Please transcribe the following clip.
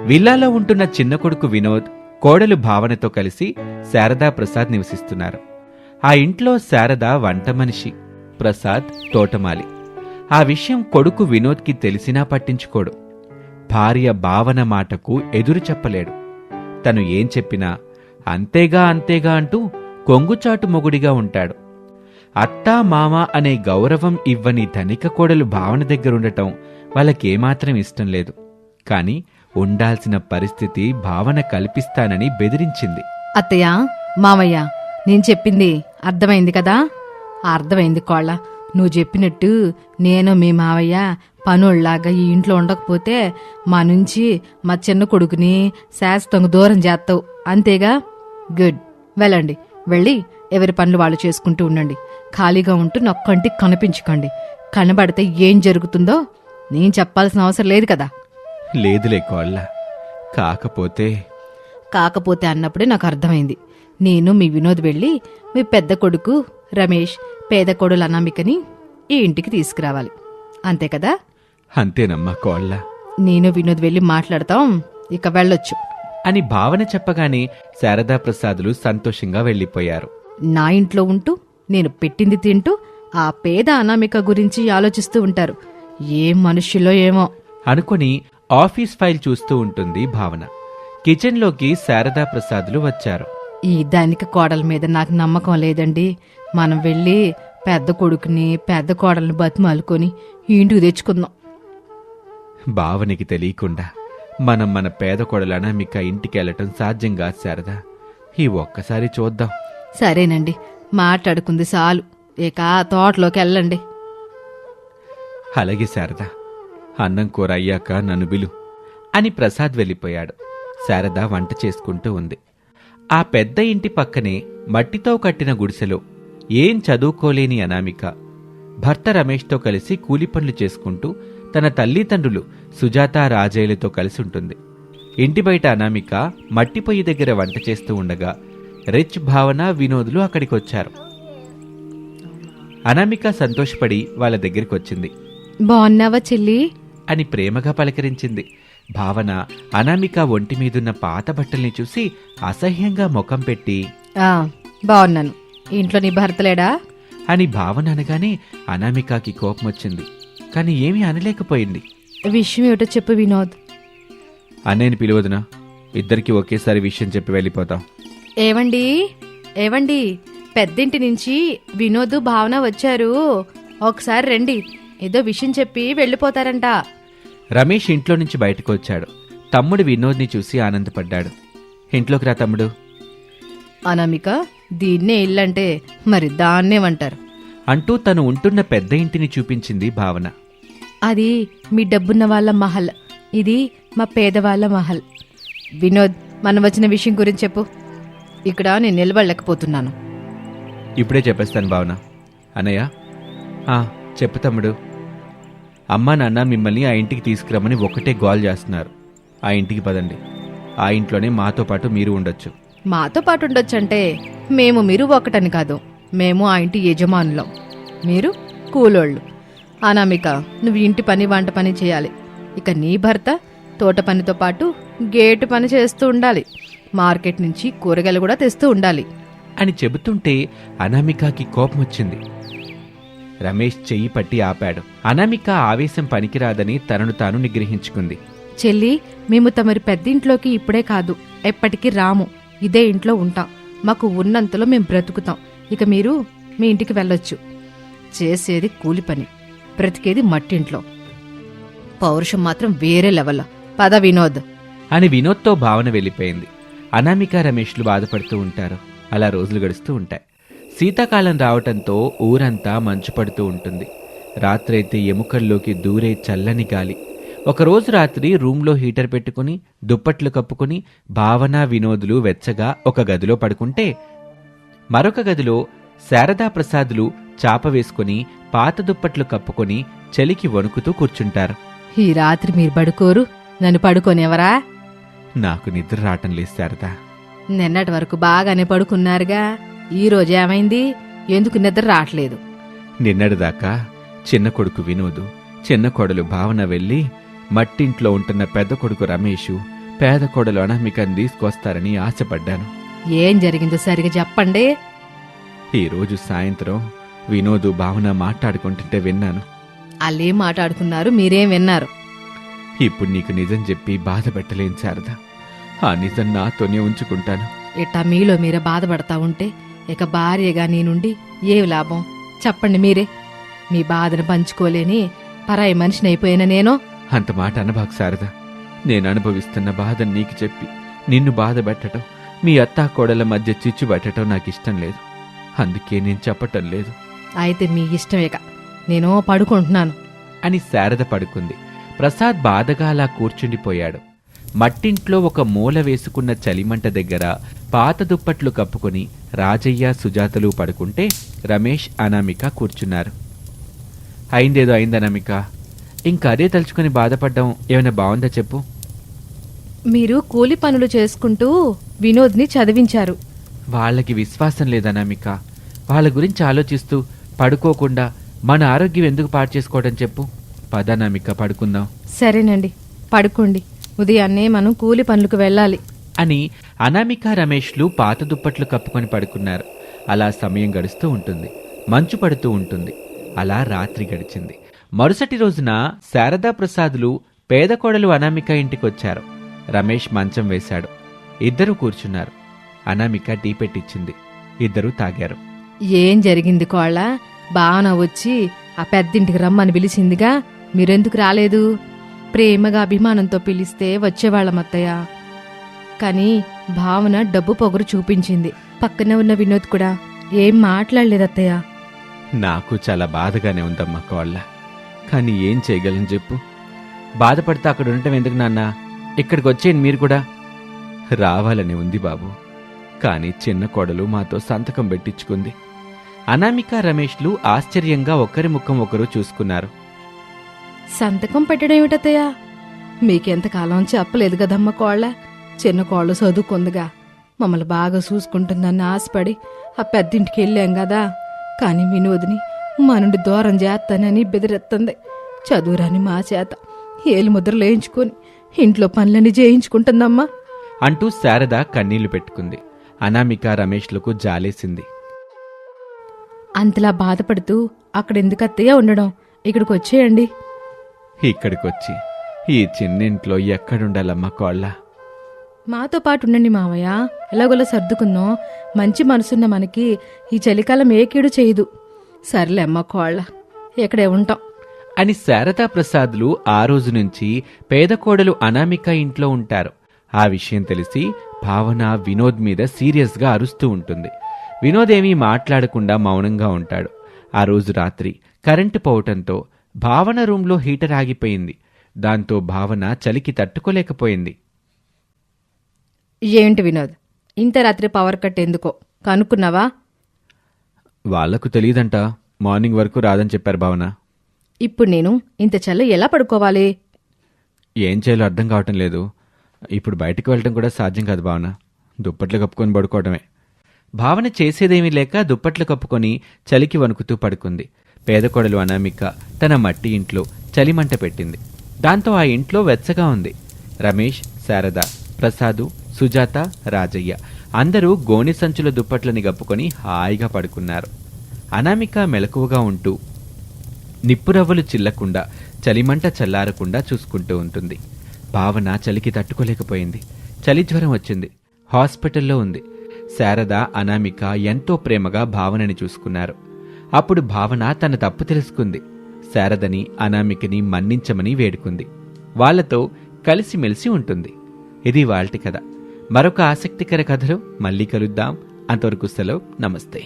విల్లాలో ఉంటున్న చిన్న కొడుకు వినోద్, కోడలు భావనతో కలిసి శారదా ప్రసాద్ నివసిస్తున్నారు. ఆ ఇంట్లో శారద వంట మనిషి, ప్రసాద్ తోటమాలి. ఆ విషయం కొడుకు వినోద్కి తెలిసినా పట్టించుకోడు. భార్య భావన మాటకు ఎదురు చెప్పలేడు. తను ఏం చెప్పినా అంతేగా అంతేగా అంటూ కొంగుచాటు మొగుడిగా ఉంటాడు. అత్తా మామ అనే గౌరవం ఇవ్వని ధనిక కోడలు భావన దగ్గరుండటం వాళ్ళకేమాత్రం ఇష్టం లేదు. కాని ఉండాల్సిన పరిస్థితి భావన కల్పిస్తానని బెదిరించింది. అత్తయ్య, మామయ్య, నేను చెప్పింది అర్థమైంది కదా? అర్థమైంది కోళ్ళ. నువ్వు చెప్పినట్టు నేను మీ మావయ్య పనుల్లాగా ఈ ఇంట్లో ఉండకపోతే మా నుంచి మా చిన్న కొడుకుని శాశ్వతంగా దూరం చేస్తావు, అంతేగా? గుడ్. వెళ్ళండి, వెళ్ళి ఎవరి పనులు వాళ్ళు చేసుకుంటూ ఉండండి. ఖాళీగా ఉంటూ నా కంటికి కనిపించుకోండి. కనబడితే ఏం జరుగుతుందో నేను చెప్పాల్సిన అవసరం లేదు కదా. లేదులే కోళ్ళ, కాకపోతే అన్నప్పుడే నాకు అర్థమైంది. నేను మీ వినోద్ వెళ్ళి మీ పెద్ద కొడుకు రమేష్, పేద కొడులు అనామికని ఈ ఇంటికి తీసుకురావాలి, అంతే కదా? అంతేనమ్మా కోళ్ళ. నేను వినోద్ వెళ్ళి మాట్లాడతాం, ఇక వెళ్ళొచ్చు అని భావన చెప్పగానే శారదా ప్రసాదులు సంతోషంగా వెళ్లిపోయారు. నా ఇంట్లో ఉంటూ నేను పెట్టింది తింటూ ఆ పేద అనామిక గురించి ఆలోచిస్తూ ఉంటారు. ఏం మనుష్యులో ఏమో అనుకుని ఆఫీస్ ఫైల్ చూస్తూ ఉంటుంది భావన. కిచెన్లోకి శారదా ప్రసాదులు వచ్చారు. ఈ దానికి కోడల మీద నాకు నమ్మకం లేదండి. మనం వెళ్ళి పెద్ద కొడుకుని పెద్ద కోడల్ని బతిమాలుకొని ఇంటికి తెచ్చుకుందాం. భావనకి తెలియకుండా మనం మన పేద కోడలు అనామిక ఇంటికెళ్లటం సాధ్యం కాదు శారదా. ఈ ఒక్కసారి చూద్దాం. సరేనండి, మాట్లాడుకుంది చాలు, ఇక తోటలోకి వెళ్ళండి. అలాగే శారదా, అన్నం కూర అయ్యాక నన్ను బిలు అని ప్రసాద్ వెళ్ళిపోయాడు. శారద వంట చేసుకుంటూ ఉంది. ఆ పెద్ద ఇంటి పక్కనే మట్టితో కట్టిన గుడిసెలో ఏం చదువుకోలేని అనామిక భర్త రమేష్తో కలిసి కూలి పనులు చేసుకుంటూ తన తల్లిదండ్రులు సుజాత, రాజయ్యలతో కలిసి ఉంటుంది. ఇంటి బయట అనామిక మట్టి పొయ్యి దగ్గర వంట చేస్తూ ఉండగా రిచ్, భావన, వినోదులు అక్కడికొచ్చారు. అనామిక సంతోషపడి వాళ్ళ దగ్గరికొచ్చింది. బాగున్నావా చెల్లి అని ప్రేమగా పలకరించింది. భావన అనామిక ఒంటి మీదున్న పాత బట్టల్ని చూసి అసహ్యంగా ముఖం పెట్టి, బాగున్నాను, ఇంట్లో నీ భర్తలేడా అని భావన అనగానే అనామికకి కోపం వచ్చింది. కాని ఏమీ అనలేకపోయింది. విషయం ఏమిటో చెప్పు వినోద్. అన్నయ్యని పిలువదునా, ఇద్దరికి ఒకేసారి విషయం చెప్పి వెళ్ళిపోతాం. ఏవండి, పెద్దింటి నుంచి వినోద్, భావన వచ్చారు, ఒకసారి రండి, ఏదో విషయం చెప్పి వెళ్ళిపోతారంట. రమేష్ ఇంట్లో నుంచి బయటకు వచ్చాడు. తమ్ముడు వినోద్ని చూసి ఆనందపడ్డాడు. ఇంట్లోకి రా తమ్ముడు. అనామిక, దీన్నే ఇల్లంటే మరి దాన్నేమంటారు అంటూ తను ఉంటున్న పెద్ద ఇంటిని చూపించింది భావన. అది మీ డబ్బున్న వాళ్ళ మహల్, ఇది మా పేదవాళ్ళ మహల్. వినోద్, మనం వచ్చిన విషయం గురించి చెప్పు, ఇక్కడ నేను నిలబడలేకపోతున్నాను. ఇప్పుడే చెప్పేస్తాను భావన. అన్నయ్య, చెప్పు తమ్ముడు. అమ్మా నాన్న మిమ్మల్ని ఆ ఇంటికి తీసుకురమ్మని ఒకటే గోల్ చేస్తున్నారు. ఆ ఇంటికి పదండి. ఆ ఇంట్లోనే మాతో పాటు మీరు ఉండొచ్చు. మాతో పాటు ఉండొచ్చంటే మేము మీరు ఒకటని కాదు, మేము ఆ ఇంటి యజమానులం, మీరు కూలోళ్ళు. అనామిక, నువ్వు ఇంటి పని, వంట పని చేయాలి. ఇక నీ భర్త తోట పనితో పాటు గేటు పని చేస్తూ ఉండాలి. మార్కెట్ నుంచి కూరగాయలు కూడా తెస్తూ ఉండాలి అని చెబుతుంటే అనామికకి కోపం వచ్చింది. రమేష్ చెయ్యి పట్టి ఆపాడు. అనామిక ఆవేశం పనికిరాదని తనను తాను నిగ్రహించుకుంది. చెల్లి, మేము తమరి పెద్దింట్లోకి ఇప్పుడే కాదు, ఎప్పటికీ రాము. ఇదే ఇంట్లో ఉంటాం. మాకు ఉన్నంతలో మేం బ్రతుకుతాం. ఇక మీరు మీ ఇంటికి వెళ్ళొచ్చు. చేసేది కూలి పని, బ్రతికేది మట్టింట్లో. పౌరుషం మాత్రం వేరే లెవెల్లో. పద వినోద్ అని వినోద్తో భావన వెళ్ళిపోయింది. అనామిక, రమేష్లు బాధపడుతూ ఉంటారు. అలా రోజులు గడుస్తూ ఉంటాయి. శీతాకాలం రావటంతో ఊరంతా మంచు పడుతూ ఉంటుంది. రాత్రైతే ఎముకల్లోకి దూరే చల్లని గాలి. ఒకరోజు రాత్రి రూంలో హీటర్ పెట్టుకుని దుప్పట్లు కప్పుకుని భావన, వినోదులు వెచ్చగా ఒక గదిలో పడుకుంటే, మరొక గదిలో శారదా ప్రసాదులు చాప వేసుకుని పాత దుప్పట్లు కప్పుకొని చలికి వణుకుతూ కూర్చుంటారు. ఈ రాత్రి మీరు పడుకోరు, నన్ను పడుకోనేవరా? నాకు నిద్ర రావటం లేదు శారదా. నిన్నటి వరకు బాగానే పడుకున్నారుగా, ఈ రోజేమైంది? ఎందుకు నిద్ర రావట్లేదు? నిన్నటిదాకా చిన్న కొడుకు వినోదు, చిన్న కోడలు భావన వెళ్ళి మట్టింట్లో ఉంటున్న పెద్ద కొడుకు రమేషు, పేద కోడలు అనామికని తీసుకొస్తారని ఆశపడ్డాను. ఏం జరిగిందో సరిగా చెప్పండి. ఈరోజు సాయంత్రం వినోదు భావన మాట్లాడుకుంటుంటే విన్నాను. వాళ్ళేం మాట్లాడుకున్నారు, మీరేం విన్నారు? ఇప్పుడు నీకు నిజం చెప్పి బాధ పెట్టలేను శారదా. ఆ నిజం నాతోనే ఉంచుకుంటాను. ఇట్టా మీలో మీరే బాధపడతా ఉంటే ఇక భార్యగా నేనుండి ఏ లాభం చెప్పండి మీరే. మీ బాధను పంచుకోలేని పరాయి మనిషిని అయిపోయినా నేను. అంత మాట అనబాకు శారదా. నేను అనుభవిస్తున్న బాధ నీకు చెప్పి నిన్ను బాధ పెట్టడం, మీ అత్తా కోడల మధ్య చిచ్చు పెట్టడం నాకిష్టం లేదు. అందుకే నేను చెప్పటం లేదు అయితే మీ ఇష్టమేక, నేను పడుకుంటున్నాను అని శారద పడుకుంది. ప్రసాద్ బాధగా అలా కూర్చుండిపోయాడు. మట్టింట్లో ఒక మూల వేసుకున్న చలిమంట దగ్గర పాత దుప్పట్లు కప్పుకొని రాజయ్య సుజాతలు పడుకుంటే రమేష్ అనామిక కూర్చున్నారు. అయిందేదో అయింది అనామిక, ఇంకా అదే తలుచుకుని బాధపడ్డం ఏమైనా బాగుందా చెప్పు. మీరు కూలి పనులు చేసుకుంటూ వినోద్ని చదివించారు. వాళ్ళకి విశ్వాసం లేదనామిక. వాళ్ళ గురించి ఆలోచిస్తూ పడుకోకుండా మన ఆరోగ్యం ఎందుకు పాడు చేసుకోవడం చెప్పు. పదనామిక పడుకుందాం. సరేనండి, పడుకోండి. ఉదయాన్నే మనం కూలి పనులకు వెళ్ళాలి అని అనామిక రమేష్లు పాత దుప్పట్లు కప్పుకొని పడుకున్నారు. అలా సమయం గడుస్తూ ఉంటుంది. మంచు పడుతూ ఉంటుంది. అలా రాత్రి గడిచింది. మరుసటి రోజున శారదా ప్రసాదులు పేద కోడలు అనామిక ఇంటికొచ్చారు. రమేష్ మంచం వేశాడు. ఇద్దరూ కూర్చున్నారు. అనామిక టీ పెట్టించింది. ఇద్దరూ తాగారు. ఏం జరిగింది కోళ్ళ? బావన వచ్చి ఆ పెద్దింటికి రమ్మని పిలిచిందిగా, మీరెందుకు రాలేదు? ప్రేమగా అభిమానంతో పిలిస్తే వచ్చేవాళ్ళం అత్తయ్య. కానీ భావన డబ్బు పొగరు చూపించింది. పక్కనే ఉన్న వినోద్ కూడా ఏం మాట్లాడలేదు అత్తయ్య. నాకు చాలా బాధగానే ఉందమ్మా కోళ్ళ. కానీ ఏం చేయగలను చెప్పు. బాధపడితే అక్కడ ఉండటం ఎందుకు నాన్న? ఇక్కడికి వచ్చేయండి మీరు కూడా. రావాలని ఉంది బాబు, కానీ చిన్న కోడలు మాతో సంతకం పెట్టించుకుంది. అనామిక రమేష్లు ఆశ్చర్యంగా ఒకరి ముఖం ఒకరు చూసుకున్నారు. సంతకం పెట్టడం ఏమిటత్తయ్య? మీకెంతకాలం చెప్పలేదు కదమ్మ కోళ్ళ. చిన్న కోళ్ళు చదువుకుందిగా, మమ్మల్ని బాగా చూసుకుంటుందన్న ఆశపడి ఆ పెద్దింటికి వెళ్ళాం కదా. కానీ వినోద్ని మా నుండి దూరం చేస్తానని బెదిరెత్తంది. చదువురాని మా చేత ఏలు ముద్రలు వేయించుకొని ఇంట్లో పనులన్నీ చేయించుకుంటుందమ్మా అంటూ శారద కన్నీళ్లు పెట్టుకుంది. అనామిక రమేష్లకు జాలేసింది. అంతలా బాధపడుతూ అక్కడెందుకు అత్తయ్య ఉండడం, ఇక్కడికి వచ్చేయండి. ఇక్కడికొచ్చి ఈ చిన్నింట్లో ఎక్కడుండాలమ్మా కోళ్ళ? మాతో పాటు ఉండండి మావయ్య, ఎలాగోలా సర్దుకుందాం. మంచి మనసున్న మనకి ఈ చలికాలం ఏకీడు చేయదు. సర్లే అమ్మ కోళ్ళ, ఇక్కడే ఉంటాం అని శారదా ప్రసాద్లు ఆ రోజు నుంచి పేద కోడలు అనామిక ఇంట్లో ఉంటారు. ఆ విషయం తెలిసి భావన వినోద్ మీద సీరియస్గా అరుస్తూ ఉంటుంది. వినోద్ ఏమీ మాట్లాడకుండా మౌనంగా ఉంటాడు. ఆ రోజు రాత్రి కరెంటు పోవటంతో భావన రూంలో హీటర్ ఆగిపోయింది. దాంతో భావన చలికి తట్టుకోలేకపోయింది. ఏంటి వినోద్, ఇంత రాత్రి పవర్ కట్ ఎందుకో కనుక్కున్నావా? వాళ్లకు తెలియదంట, మార్నింగ్ వరకు రాదని చెప్పారు భావన. ఇప్పుడు నేను ఇంత చల్ల ఎలా పడుకోవాలి? ఏం చేయాలో అర్థం కావటం లేదు. ఇప్పుడు బయటకు వెళ్ళటం కూడా సాధ్యం కాదు భావన. దుప్పట్లు కప్పుకొని పడుకోవడమే. భావన చేసేదేమీ లేక దుప్పట్లు కప్పుకొని చలికి వణుకుతూ పడుకుంది. పేదకోడలు అనామిక తన మట్టి ఇంట్లో చలిమంట పెట్టింది. దాంతో ఆ ఇంట్లో వెచ్చగా ఉంది. రమేష్, శారద, ప్రసాదు, సుజాత, రాజయ్య అందరూ గోనె సంచుల దుప్పట్లని కప్పుకొని హాయిగా పడుకున్నారు. అనామిక మెలకువగా ఉంటూ నిప్పురవ్వలు చిల్లకుండా చలిమంట చల్లారకుండా చూసుకుంటూ ఉంటుంది. భావన చలికి తట్టుకోలేకపోయింది. చలి జ్వరం వచ్చింది. హాస్పిటల్లో ఉంది. శారద, అనామిక ఎంతో ప్రేమగా భావనని చూసుకున్నారు. అప్పుడు భావన తన తప్పు తెలుసుకుంది. శారదని, అనామికని మన్నించమని వేడుకుంది. వాళ్లతో కలిసిమెలిసి ఉంటుంది. ఇది వాల్టి కథ. మరొక ఆసక్తికర కథలో మళ్ళీ కలుద్దాం. అంతవరకు సెలవు. నమస్తే.